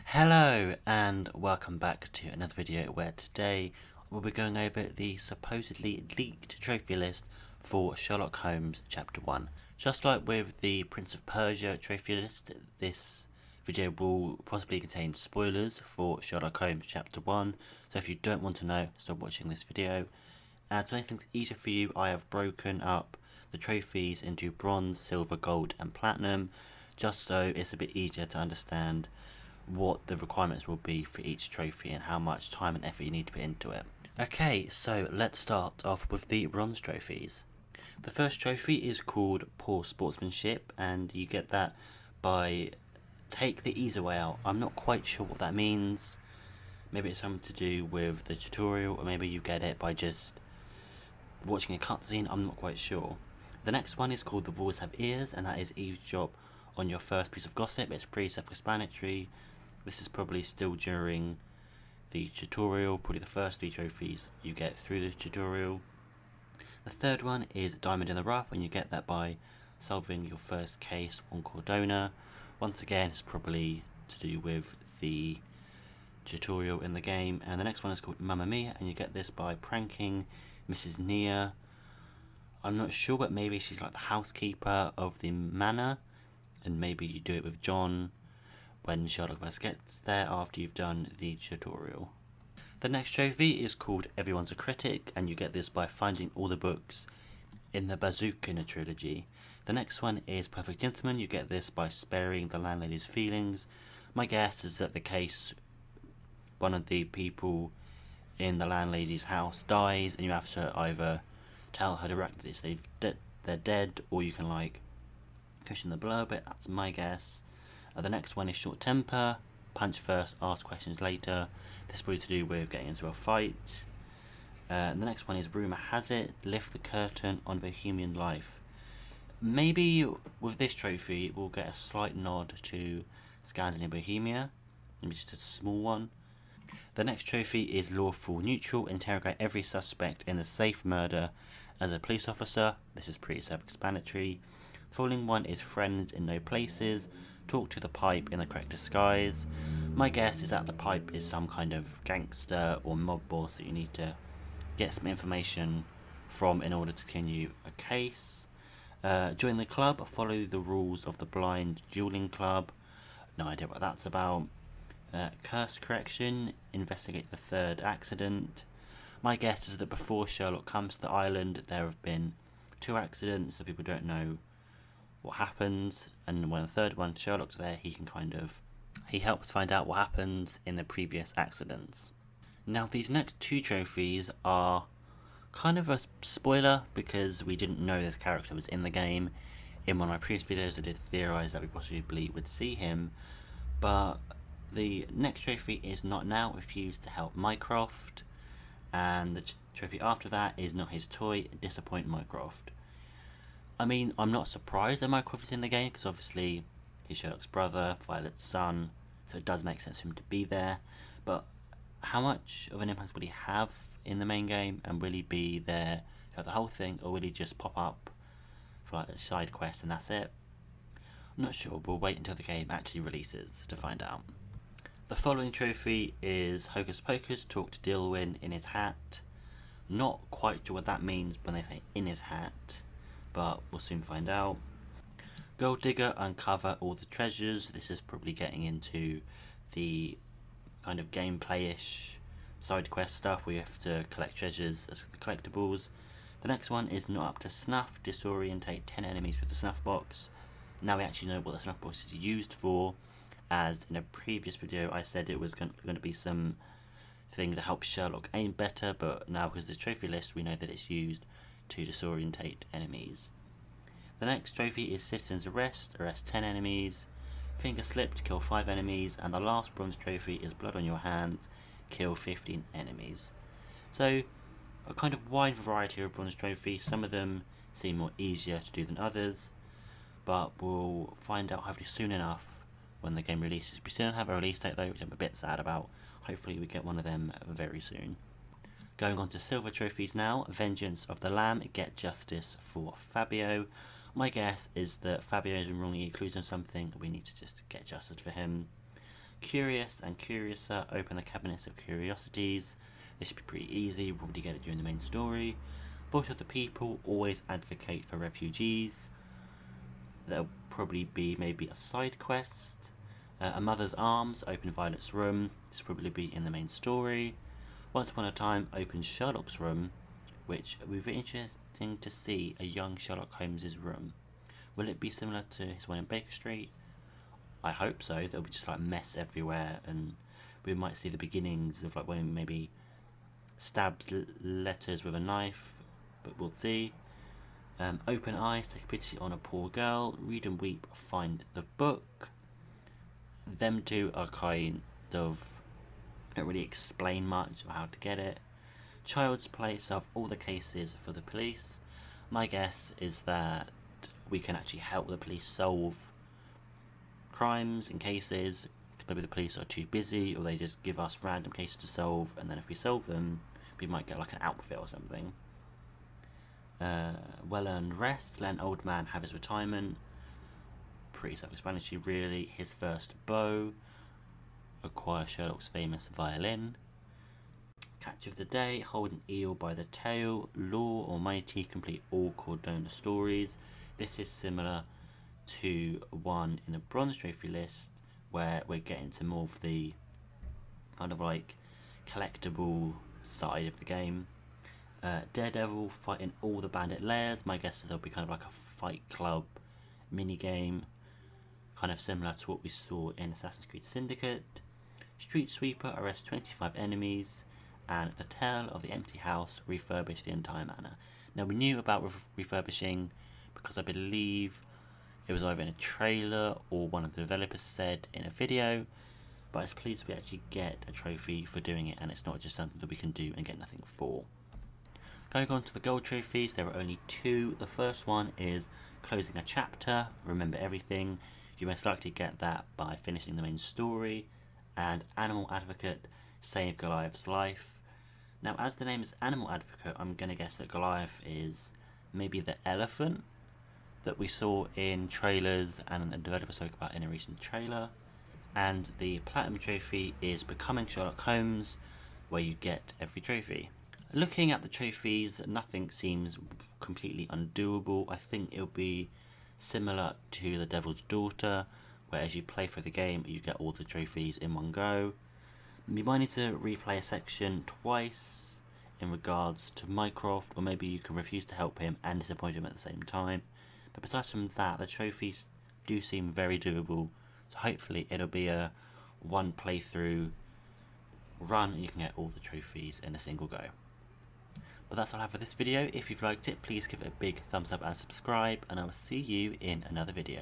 Hello and welcome back to another video where today we'll be going over the supposedly leaked trophy list for Sherlock Holmes Chapter 1. Just like with the Prince of Persia trophy list, this video will possibly contain spoilers for Sherlock Holmes Chapter 1, so if you don't want to know, stop watching this video. And to make things easier for you, I have broken up the trophies into bronze, silver, gold and platinum, just so it's a bit easier to understand what the requirements will be for each trophy and how much time and effort you need to put into it. Okay, so let's start off with the bronze trophies. The first trophy is called Poor Sportsmanship, and you get that by take the easy way out. I'm not quite sure what that means. Maybe it's something to do with the tutorial, or maybe you get it by just watching a cutscene. I'm not quite sure. The next one is called The Wolves Have Ears, and that is eavesdrop on your first piece of gossip. It's pretty self-explanatory. This is probably still during the tutorial, probably the first 3 trophies you get through the tutorial. The third one is Diamond in the Rough, and you get that by solving your first case on Cordona. Once again, it's probably to do with the tutorial in the game. And the next one is called Mamma Mia, and you get this by pranking Mrs. Nia. I'm not sure, but maybe she's like the housekeeper of the manor, and maybe you do it with John when Sherlock first gets there after you've done the tutorial. The next trophy is called Everyone's a Critic, and you get this by finding all the books in the Bazooka trilogy. The next one is Perfect Gentleman. You get this by sparing the landlady's feelings. My guess is that the case, one of the people in the landlady's house dies, and you have to either tell her directly that they're dead, or you can like cushion the blow a bit. That's my guess. The next one is Short Temper, punch first, ask questions later. This is probably to do with getting into a fight. The next one is Rumour Has It, lift the curtain on Bohemian life. Maybe with this trophy we'll get a slight nod to Scandal in Bohemia, maybe just a small one. The next trophy is Lawful Neutral, interrogate every suspect in the safe murder as a police officer. This is pretty self-explanatory. The following one is Friends in No Places, talk to the pipe in the correct disguise. My guess is that the pipe is some kind of gangster or mob boss that you need to get some information from in order to continue a case. Join the club, follow the rules of the blind dueling club. No idea what that's about. Curse correction, investigate the third accident. My guess is that before Sherlock comes to the island there have been 2 accidents, so people don't know what happens, and when the third one, Sherlock's there, he helps find out what happens in the previous accidents. Now these next 2 trophies are kind of a spoiler because we didn't know this character was in the game. In one of my previous videos I did theorise that we possibly would see him, but the next trophy is Not Now, refuse to help Mycroft, and the trophy after that is Not His Toy, disappoint Mycroft. I mean, I'm not surprised that Mycroft is in the game, because obviously he's Sherlock's brother, Violet's son, so it does make sense for him to be there, but how much of an impact will he have in the main game, and will he be there throughout the whole thing, or will he just pop up for like a side quest and that's it? I'm not sure, we'll wait until the game actually releases to find out. The following trophy is Hocus Pocus, talk to Dilwyn in his hat. Not quite sure what that means when they say in his hat, but we'll soon find out. Gold Digger, uncover all the treasures. This is probably getting into the kind of gameplay-ish side quest stuff where you have to collect treasures as collectibles. The next one is Not Up to Snuff, disorientate 10 enemies with the snuff box. Now we actually know what the snuff box is used for, as in a previous video I said it was going to be some thing that helps Sherlock aim better, but now because of the trophy list we know that it's used to disorientate enemies. The next trophy is Citizen's Arrest, arrest 10 enemies. Finger Slip to kill 5 enemies, and the last bronze trophy is Blood on Your Hands, kill 15 enemies. So a kind of wide variety of bronze trophies. Some of them seem more easier to do than others, but we'll find out hopefully soon enough when the game releases. We still don't have a release date though, which I'm a bit sad about. Hopefully we get one of them very soon. Going on to silver trophies now. Vengeance of the Lamb, get justice for Fabio. My guess is that Fabio has been wrongly accused of something, we need to just get justice for him. Curious and Curiouser, open the cabinets of curiosities. This should be pretty easy, we'll probably get it during the main story. Voice of the people, always advocate for refugees. There'll probably be maybe a side quest. A Mother's Arms, open Violet's room. This will probably be in the main story. Once Upon a Time, open Sherlock's room, which will be very interesting to see a young Sherlock Holmes' room. Will it be similar to his one in Baker Street? I hope so. There'll be just like mess everywhere, and we might see the beginnings of like when he maybe stabs letters with a knife, but we'll see. Open Eyes, take pity on a poor girl. Read and weep, find the book. Them two are kind of, don't really explain much of how to get it. Child's Play, solve all the cases for the police. My guess is that we can actually help the police solve crimes and cases. Maybe the police are too busy, or they just give us random cases to solve, and then if we solve them, we might get like an outfit or something. Well-earned rest, let an old man have his retirement. Pretty self-explanatory really. His first beau, acquire Sherlock's famous violin. Catch of the day, hold an eel by the tail. Law Almighty, complete all Cordona stories. This is similar to one in the bronze trophy list, where we're getting to more of the kind of like collectible side of the game. Daredevil, fighting all the bandit layers. My guess is there'll be kind of like a Fight Club mini game, kind of similar to what we saw in Assassin's Creed Syndicate. Street Sweeper, arrest 25 enemies. And The Tale of the Empty House, refurbish the entire manor. Now we knew about refurbishing because I believe it was either in a trailer or one of the developers said in a video, but it's pleased we actually get a trophy for doing it, and it's not just something that we can do and get nothing for. Going on to the gold trophies, there are only two. The first one is closing a chapter, remember everything. You most likely get that by finishing the main story. And Animal Advocate, save Goliath's life. Now, as the name is Animal Advocate, I'm going to guess that Goliath is maybe the elephant that we saw in trailers and the developer spoke about in a recent trailer. And the Platinum Trophy is Becoming Sherlock Holmes, where you get every trophy. Looking at the trophies, nothing seems completely undoable. I think it'll be similar to The Devil's Daughter, where as you play through the game, you get all the trophies in one go. You might need to replay a section twice in regards to Mycroft, or maybe you can refuse to help him and disappoint him at the same time. But besides from that, the trophies do seem very doable, so hopefully it'll be a one playthrough run and you can get all the trophies in a single go. But that's all I have for this video. If you've liked it, please give it a big thumbs up and subscribe, and I will see you in another video.